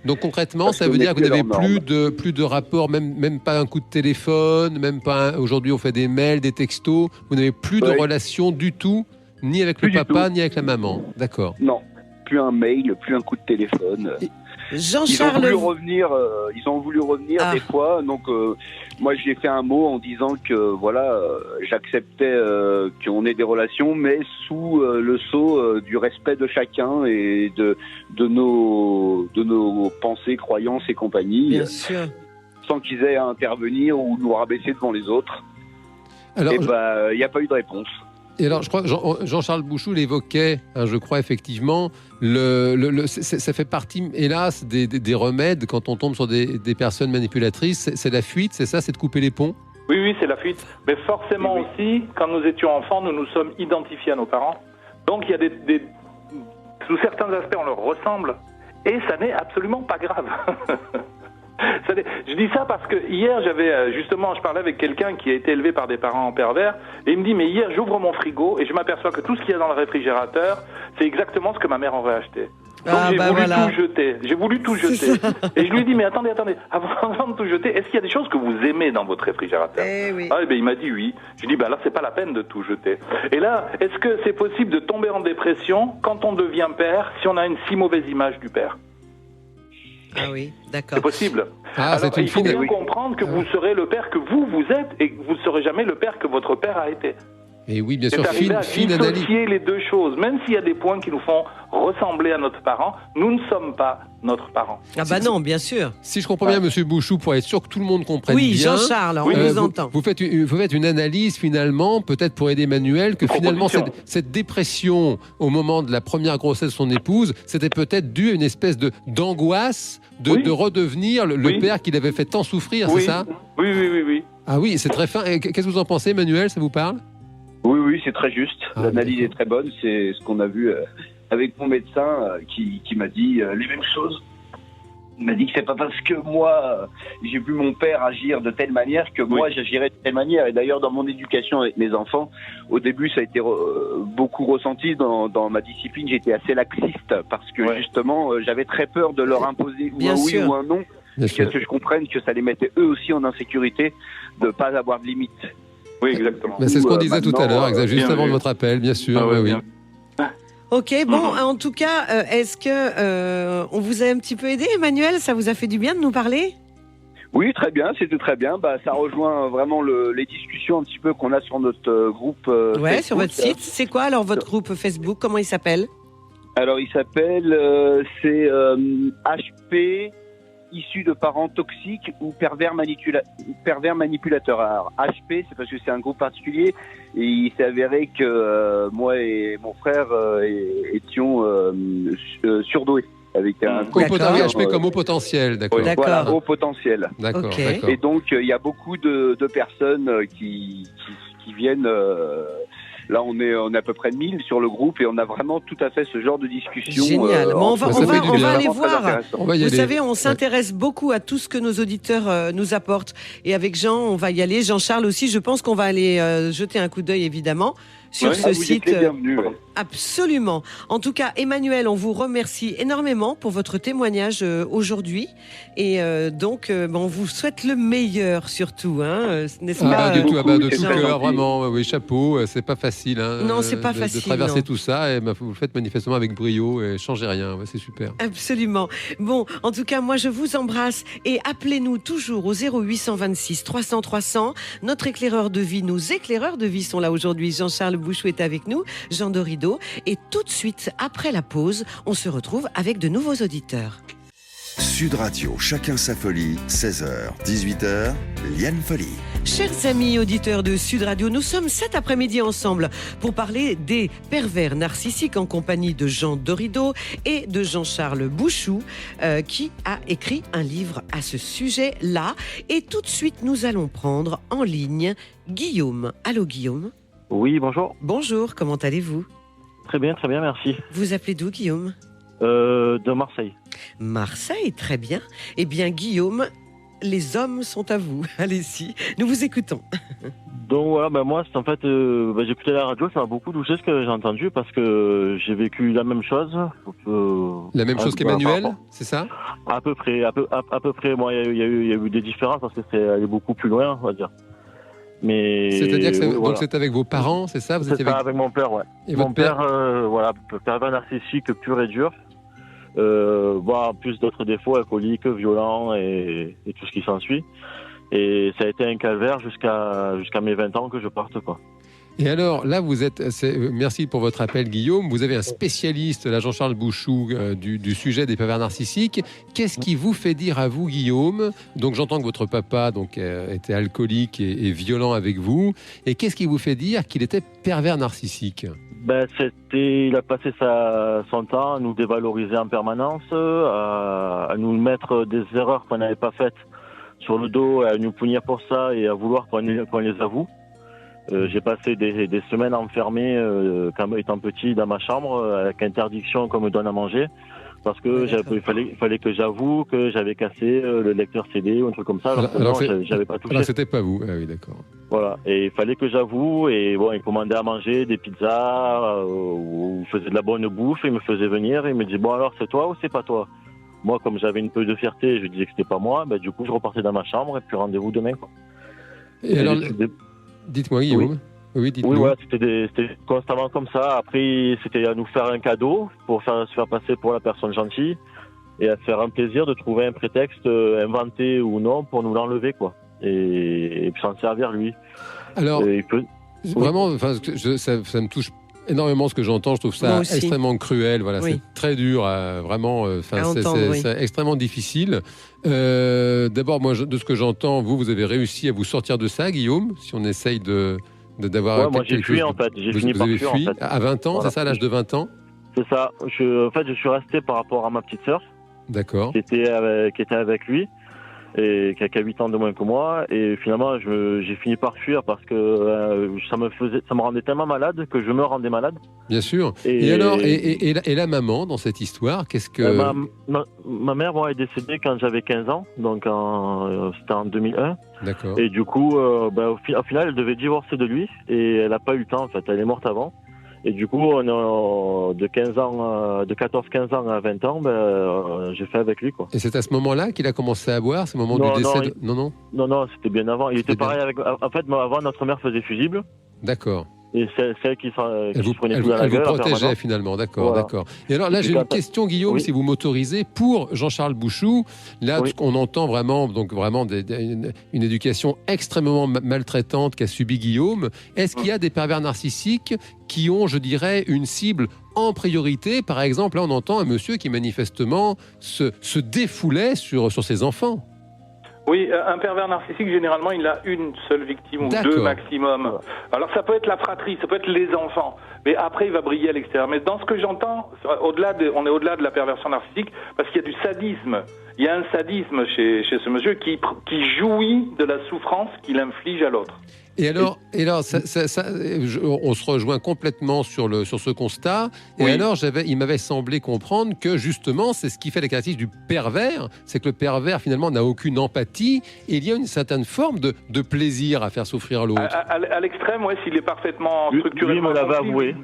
S4: Donc concrètement, ça veut dire que vous n'avez plus de rapport, même pas un coup de téléphone, même pas... Aujourd'hui, on fait des mails, des textos. Vous n'avez plus de relation du tout, ni avec le papa, ni avec la maman. D'accord.
S6: Non. Plus un mail, plus un coup de téléphone.
S2: Jean-Charles...
S6: Ils ont voulu revenir des fois. Donc, moi, j'ai fait un mot en disant que, j'acceptais qu'on ait des relations, mais sous le sceau du respect de chacun et de nos pensées, croyances et compagnie.
S2: Bien sûr.
S6: Sans qu'ils aient à intervenir ou nous rabaisser devant les autres. Alors, il n'y a pas eu de réponse.
S4: Et alors, je crois que Jean-Charles Bouchou l'évoquait, je crois effectivement, ça fait partie, hélas, des remèdes quand on tombe sur des personnes manipulatrices. C'est la fuite, c'est ça, c'est de couper les ponts ?
S3: Oui, c'est la fuite. Mais forcément aussi, quand nous étions enfants, nous nous sommes identifiés à nos parents. Donc, il y a sous certains aspects, on leur ressemble. Et ça n'est absolument pas grave. Je dis ça parce que hier, je parlais avec quelqu'un qui a été élevé par des parents pervers, et il me dit, mais hier, j'ouvre mon frigo et je m'aperçois que tout ce qu'il y a dans le réfrigérateur, c'est exactement ce que ma mère aurait acheté. Donc j'ai voulu tout jeter. Et je lui ai dit, mais attendez, avant de tout jeter, est-ce qu'il y a des choses que vous aimez dans votre réfrigérateur ? Il m'a dit oui. Je lui ai dit, là, c'est pas la peine de tout jeter. Et là, est-ce que c'est possible de tomber en dépression quand on devient père, si on a une si mauvaise image du père ?
S2: Ah oui, d'accord.
S3: C'est possible. Alors, il faut bien comprendre que vous serez le père que vous êtes et que vous ne serez jamais le père que votre père a été.
S4: Et oui, bien sûr,
S3: c'est arrivé à
S4: fine analyse.
S3: dissocier les deux choses. Même s'il y a des points qui nous font ressembler à notre parent, nous ne sommes pas notre parent.
S2: Ah bah non, bien sûr.
S4: Si je comprends bien, Monsieur Bouchou, pour être sûr que tout le monde comprenne
S2: bien... Oui,
S4: Jean-Charles,
S2: on vous entend.
S4: Vous faites une analyse, finalement, peut-être pour aider Emmanuel, que finalement, cette dépression au moment de la première grossesse de son épouse, c'était peut-être dû à une espèce d'angoisse de redevenir le père qui l'avait fait tant souffrir, c'est ça ?
S3: Oui.
S4: Ah oui, c'est très fin. Qu'est-ce que vous en pensez, Emmanuel ? Ça vous parle ?
S6: Oui, c'est très juste. L'analyse est très bonne. C'est ce qu'on a vu avec mon médecin qui m'a dit les mêmes choses. Il m'a dit que c'est pas parce que moi j'ai vu mon père agir de telle manière que moi j'agirais de telle manière. Et d'ailleurs dans mon éducation avec mes enfants, au début ça a été beaucoup ressenti dans ma discipline. J'étais assez laxiste parce que justement j'avais très peur de leur imposer ou un oui ou un non. Parce que je comprenne que ça les mettait eux aussi en insécurité de pas avoir de limite.
S3: Oui, exactement.
S4: C'est ce qu'on disait tout à l'heure, juste avant votre appel, bien sûr. Oui.
S2: Ok, bon, en tout cas, est-ce que on vous a un petit peu aidé, Emmanuel ? Ça vous a fait du bien de nous parler ?
S6: Oui, très bien, c'était très bien. Ça rejoint vraiment les discussions un petit peu qu'on a sur notre groupe Facebook.
S2: Sur votre site. C'est quoi alors votre groupe Facebook ? Comment il s'appelle ?
S6: Alors, il s'appelle, c'est HP... issus de parents toxiques ou pervers manipulateurs. Alors, HP, c'est parce que c'est un groupe particulier et il s'est avéré que moi et mon frère étions surdoués. Avec un
S4: HP comme haut potentiel, d'accord.
S6: Voilà, haut potentiel.
S4: D'accord.
S6: Et donc, il y a beaucoup de personnes qui viennent... Là, on est à peu près 1000 sur le groupe et on a vraiment tout à fait ce genre de discussion.
S2: Génial. On va aller voir.
S4: Vous
S2: savez, on s'intéresse beaucoup à tout ce que nos auditeurs nous apportent. Et avec Jean, on va y aller. Jean-Charles aussi, je pense qu'on va aller jeter un coup d'œil, évidemment, sur ce site. Absolument. En tout cas, Emmanuel, on vous remercie énormément pour votre témoignage aujourd'hui. Et donc, on vous souhaite le meilleur surtout. N'est-ce pas ?
S4: De tout cœur, vraiment. Oui, chapeau. C'est pas facile.
S2: Non, c'est pas facile.
S4: De traverser tout ça. Et vous le faites manifestement avec brio et changez rien. C'est super.
S2: Absolument. Bon, en tout cas, moi, je vous embrasse et appelez-nous toujours au 0826 300 300. Notre éclaireur de vie, nos éclaireurs de vie sont là aujourd'hui. Jean-Charles Bouchou est avec nous, Jean Dorido. Et tout de suite, après la pause, on se retrouve avec de nouveaux auditeurs.
S1: Sud Radio, chacun sa folie, 16h, 18h, Liane Folie.
S2: Chers amis auditeurs de Sud Radio, nous sommes cet après-midi ensemble pour parler des pervers narcissiques en compagnie de Jean Dorido et de Jean-Charles Bouchou qui a écrit un livre à ce sujet-là. Et tout de suite, nous allons prendre en ligne Guillaume. Allô Guillaume ?
S7: Oui, bonjour.
S2: Bonjour, comment allez-vous ?
S7: Très bien, merci.
S2: Vous appelez d'où Guillaume ?
S7: De Marseille.
S2: Marseille, très bien. Eh bien Guillaume, les hommes sont à vous. Allez-y, nous vous écoutons.
S7: Donc voilà, moi, c'est en fait, j'ai écouté la radio, ça m'a beaucoup touché ce que j'ai entendu parce que j'ai vécu la même chose.
S4: La même chose qu'Emmanuel, c'est ça ?
S7: À peu près. Moi, il y a eu des différences parce que c'est allé beaucoup plus loin, on va dire. Mais
S4: c'est-à-dire que donc c'est avec vos parents, c'est ça ?
S7: C'est ça, avec mon père, ouais.
S4: Et
S7: mon père, pervers narcissique pur et dur. Voire plus d'autres défauts, alcoolique, violent et tout ce qui s'ensuit. Et ça a été un calvaire jusqu'à mes 20 ans que je parte, quoi.
S4: Et alors, là, merci pour votre appel, Guillaume. Vous avez un spécialiste, là, Jean-Charles Bouchou, du sujet des pervers narcissiques. Qu'est-ce qui vous fait dire à vous, Guillaume ? Donc, j'entends que votre papa était alcoolique et violent avec vous. Et qu'est-ce qui vous fait dire qu'il était pervers narcissique ?
S7: Il a passé son temps à nous dévaloriser en permanence, à nous mettre des erreurs qu'on n'avait pas faites sur le dos, à nous punir pour ça et à vouloir qu'on les avoue. J'ai passé des semaines enfermé quand étant petit dans ma chambre avec interdiction qu'on me donne à manger parce que il fallait que j'avoue que j'avais cassé le lecteur CD ou un truc comme ça. Alors j'avais pas touché.
S4: Alors c'était pas vous. Ah oui, d'accord.
S7: Voilà, et il fallait que j'avoue et bon, il commandait à manger des pizzas ou faisait de la bonne bouffe, il me faisait venir et il me dit bon alors c'est toi ou c'est pas toi. Moi comme j'avais une peu de fierté, je lui disais que c'était pas moi, du coup je repartais dans ma chambre et puis rendez-vous demain, quoi.
S4: Et alors dites-moi, Guillaume. Oui, dites-nous.
S7: Oui, voilà, c'était constamment comme ça. Après, c'était à nous faire un cadeau pour se faire passer pour la personne gentille et à se faire un plaisir de trouver un prétexte inventé ou non pour nous l'enlever, quoi. Et puis s'en servir, lui.
S4: Alors, Vraiment, ça me touche énormément ce que j'entends. Je trouve ça extrêmement cruel. Voilà, c'est très dur, vraiment. C'est extrêmement difficile. D'abord, moi, de ce que j'entends, vous avez réussi à vous sortir de ça, Guillaume. Si on essaye d'avoir.
S7: Moi, j'ai fui en fait. J'ai fini par fuir.
S4: Fui en fait. À 20 ans, c'est ça, à l'âge de 20 ans.
S7: C'est ça. En fait, je suis resté par rapport à ma petite sœur.
S4: D'accord.
S7: Qui était avec lui. Et qui a 8 ans de moins que moi, et finalement j'ai fini par fuir parce que ça me rendait tellement malade que je me rendais malade.
S4: Bien sûr. Et alors, et la maman dans cette histoire, qu'est-ce que
S7: ma mère est décédée quand j'avais 15 ans, donc c'était en 2001.
S4: D'accord.
S7: Et du coup, au final, elle devait divorcer de lui, et elle n'a pas eu le temps en fait. Elle est morte avant. Et du coup, de 14-15 ans à 20 ans, j'ai fait avec lui, quoi.
S4: Et c'est à ce moment-là qu'il a commencé à boire, ce moment du décès Non, c'était
S7: bien avant. Il était pareil avec... En fait, avant, notre mère faisait fusible.
S4: D'accord.
S7: Et c'est celle qui se prenait tout dans la
S4: gueule. Elle vous protégeait finalement, d'accord. Et alors là, j'ai une question, Guillaume, si vous m'autorisez, pour Jean-Charles Bouchou. Là, on entend vraiment une éducation extrêmement maltraitante qu'a subie Guillaume. Est-ce qu'il y a des pervers narcissiques qui ont, je dirais, une cible en priorité? Par exemple, là, on entend un monsieur qui manifestement se défoulait sur ses enfants.
S3: Oui, un pervers narcissique, généralement, il a une seule victime ou deux maximum. Alors, ça peut être la fratrie, ça peut être les enfants. Mais après, il va briller à l'extérieur. Mais dans ce que j'entends, on est au-delà de la perversion narcissique, parce qu'il y a du sadisme. Il y a un sadisme chez ce monsieur qui jouit de la souffrance qu'il inflige à l'autre.
S4: Et alors on se rejoint complètement sur ce constat. Et alors, il m'avait semblé comprendre que justement, c'est ce qui fait la caractéristique du pervers, c'est que le pervers finalement n'a aucune empathie et il y a une certaine forme de plaisir à faire souffrir l'autre.
S3: À l'extrême, s'il est parfaitement structuré.
S7: Lui, il me l'avait avoué.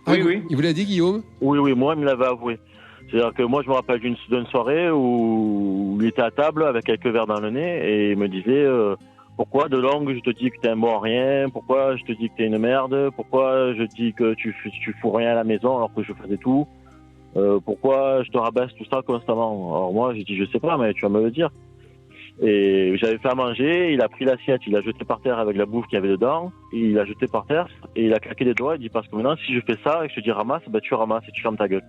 S3: Oui.
S4: Il vous l'a dit, Guillaume ?
S7: Oui, moi, il me l'avait avoué. C'est-à-dire que moi, je me rappelle d'une soirée où il était à table avec quelques verres dans le nez et il me disait... Pourquoi de langue je te dis que t'es un bon à rien? Pourquoi je te dis que t'es une merde? Pourquoi je dis que tu fous rien à la maison alors que je faisais tout? Pourquoi je te rabaisse tout ça constamment? Alors moi j'ai dit je sais pas, mais tu vas me le dire. Et j'avais fait à manger, il a pris l'assiette, il l'a jeté par terre avec la bouffe qu'il y avait dedans, il l'a jeté par terre et il a claqué des doigts. Il dit parce que maintenant si je fais ça et que je te dis ramasse, tu ramasses et tu fermes ta gueule.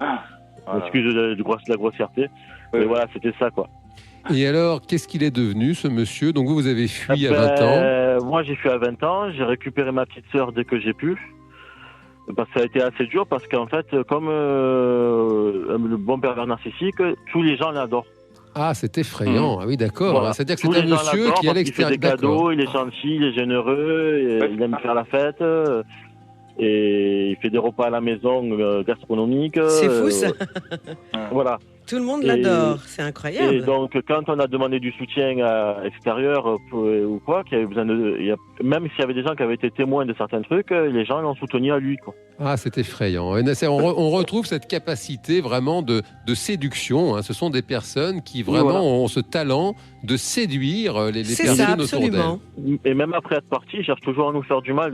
S7: Excuse de la grossièreté, mais voilà, c'était ça quoi.
S4: Et alors, qu'est-ce qu'il est devenu, ce monsieur? Donc vous avez fui à 20 ans.
S7: Moi, j'ai fui à 20 ans. J'ai récupéré ma petite sœur dès que j'ai pu. Parce que ça a été assez dur, parce qu'en fait, comme le bon pervers narcissique, tous les gens l'adorent.
S4: Ah, c'est effrayant. Ah oui, d'accord. Voilà. C'est-à-dire que c'est un monsieur qui est à l'extérieur.
S7: Il fait des cadeaux, il est gentil, il est généreux, il aime faire la fête. Et il fait des repas à la maison gastronomiques.
S2: C'est fou, ça.
S7: Voilà.
S2: Tout le monde l'adore, c'est incroyable.
S7: Et donc, quand on a demandé du soutien extérieur ou quoi, qu'il y avait besoin même s'il y avait des gens qui avaient été témoins de certains trucs, les gens l'ont soutenu à lui, quoi.
S4: Ah, c'est effrayant. On retrouve cette capacité vraiment de séduction. Ce sont des personnes qui vraiment ont ce talent de séduire les personnes autour d'elles.
S7: Et même après être parti, il cherche toujours à nous faire du mal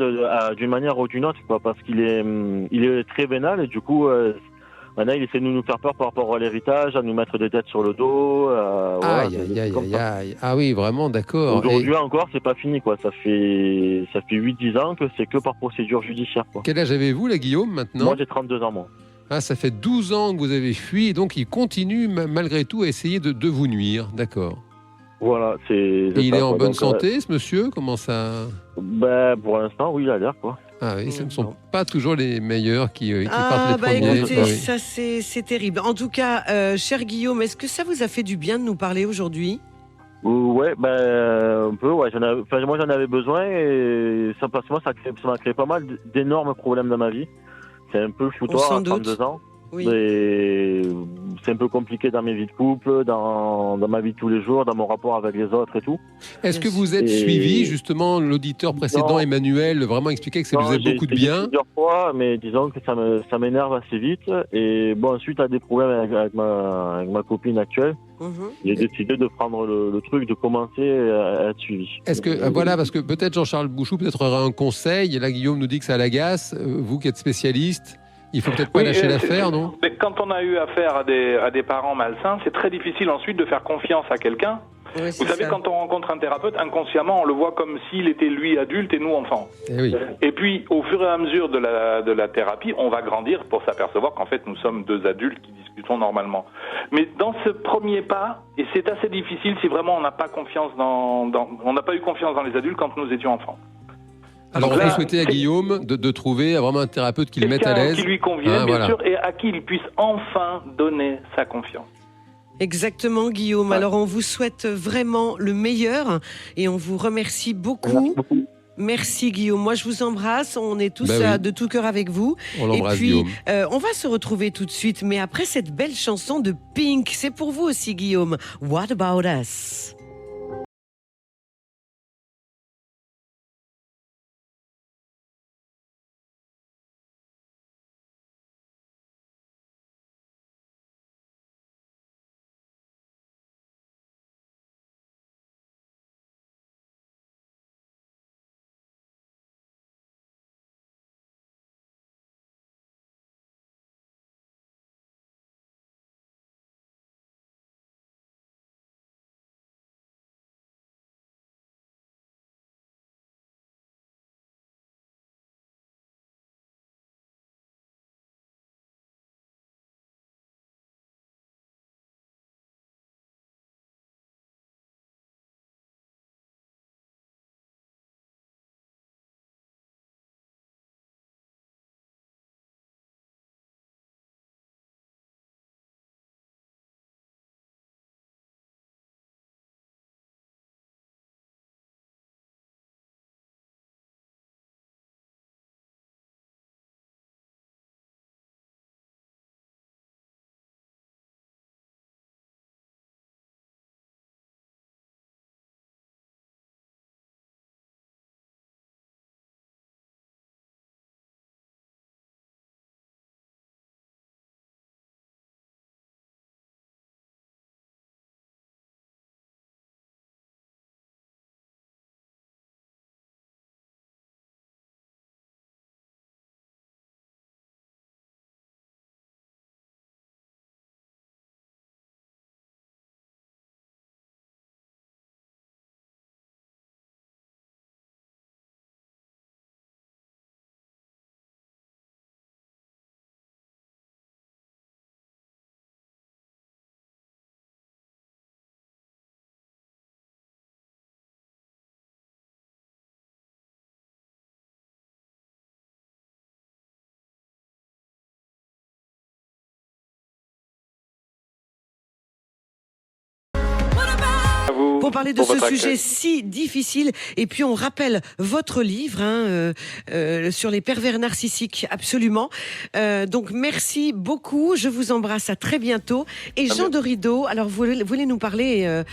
S7: d'une manière ou d'une autre, quoi, parce qu'il est très vénal et du coup... Maintenant, il essaie de nous faire peur par rapport à l'héritage, à nous mettre des dettes sur le dos.
S4: Aïe. Ah oui, vraiment, d'accord.
S7: Aujourd'hui encore, c'est pas fini, quoi. Ça fait 8-10 ans que c'est que par procédure judiciaire, quoi.
S4: Quel âge avez-vous, là, Guillaume, maintenant?
S7: Moi, j'ai 32 ans, moi.
S4: Ah, ça fait 12 ans que vous avez fui, et donc il continue, malgré tout, à essayer de vous nuire. D'accord.
S7: Voilà,
S4: Et il est en bonne santé, ce monsieur? Comment ça?
S7: Pour l'instant, oui, il a l'air, quoi.
S4: Ah oui, ce ne sont pas toujours les meilleurs qui partent les premiers.
S2: Écoutez, ça c'est terrible. En tout cas, cher Guillaume, est-ce que ça vous a fait du bien de nous parler aujourd'hui?
S7: Ouais, un peu, ouais. Moi, j'en avais besoin et ça m'a créé pas mal d'énormes problèmes dans ma vie. C'est un peu le foutoir à 32 ans.
S2: Oui.
S7: C'est un peu compliqué dans mes vies de couple, dans ma vie de tous les jours, dans mon rapport avec les autres et tout.
S4: Est-ce que vous êtes suivi, justement, l'auditeur précédent, Emmanuel, vraiment expliqué que ça vous faisait beaucoup de bien?
S7: Plusieurs fois, mais disons que ça m'énerve assez vite. Et bon, suite à des problèmes avec ma copine actuelle, j'ai décidé de prendre le truc, de commencer à être suivi.
S4: Est-ce que, parce que peut-être Jean-Charles Bouchou peut-être aura un conseil, et là Guillaume nous dit que ça l'agace, vous qui êtes spécialiste, il faut peut-être pas lâcher l'affaire, non?
S3: Mais quand on a eu affaire à des parents malsains, c'est très difficile ensuite de faire confiance à quelqu'un
S2: Oui,
S3: vous savez, quand on rencontre un thérapeute, inconsciemment, on le voit comme s'il était lui adulte et nous enfants. Et puis, au fur et à mesure de la thérapie, on va grandir pour s'apercevoir qu'en fait, nous sommes deux adultes qui discutons normalement. Mais dans ce premier pas, et c'est assez difficile si vraiment on n'a pas confiance on n'a pas eu confiance dans les adultes quand nous étions enfants.
S4: Alors, on peut souhaiter à Guillaume de trouver vraiment un thérapeute qui le mette à l'aise.
S3: Qui lui convienne, bien sûr, et à qui il puisse enfin donner sa confiance.
S2: Exactement, Guillaume. Ouais. Alors, on vous souhaite vraiment le meilleur et on vous remercie beaucoup. Merci, Guillaume. Moi, je vous embrasse. On est tous de tout cœur avec vous.
S4: On l'embrasse,
S2: et puis,
S4: Guillaume.
S2: On va se retrouver tout de suite. Mais après cette belle chanson de Pink, c'est pour vous aussi, Guillaume. What About Us? Pour parler de ce sujet si difficile, et puis on rappelle votre livre sur les pervers narcissiques, absolument. Donc merci beaucoup, je vous embrasse, à très bientôt. Et Jean Dorido, alors vous voulez nous parler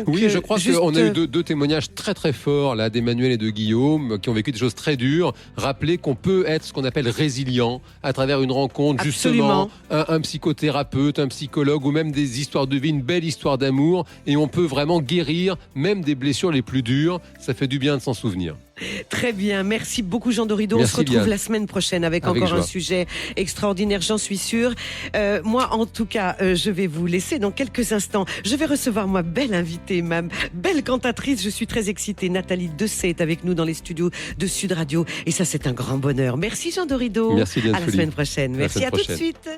S4: Oui, je crois qu'on a eu deux témoignages très très forts là, d'Emmanuel et de Guillaume, qui ont vécu des choses très dures. Rappeler qu'on peut être ce qu'on appelle résilient à travers une rencontre, justement, un psychothérapeute, un psychologue, ou même des histoires de vie, une belle histoire d'amour, et on peut vraiment guérir même des blessures les plus dures. Ça fait du bien de s'en souvenir.
S2: Très bien, merci beaucoup Jean Dorido. On se retrouve la semaine prochaine avec encore un sujet extraordinaire, j'en suis sûre. Moi, en tout cas, je vais vous laisser dans quelques instants. Je vais recevoir ma belle invitée, ma belle cantatrice. Je suis très excitée. Nathalie Dessay est avec nous dans les studios de Sud Radio. Et ça, c'est un grand bonheur. Merci Jean Dorido.
S4: Merci, Liane Folly.
S2: À la semaine prochaine. Merci, à tout de suite.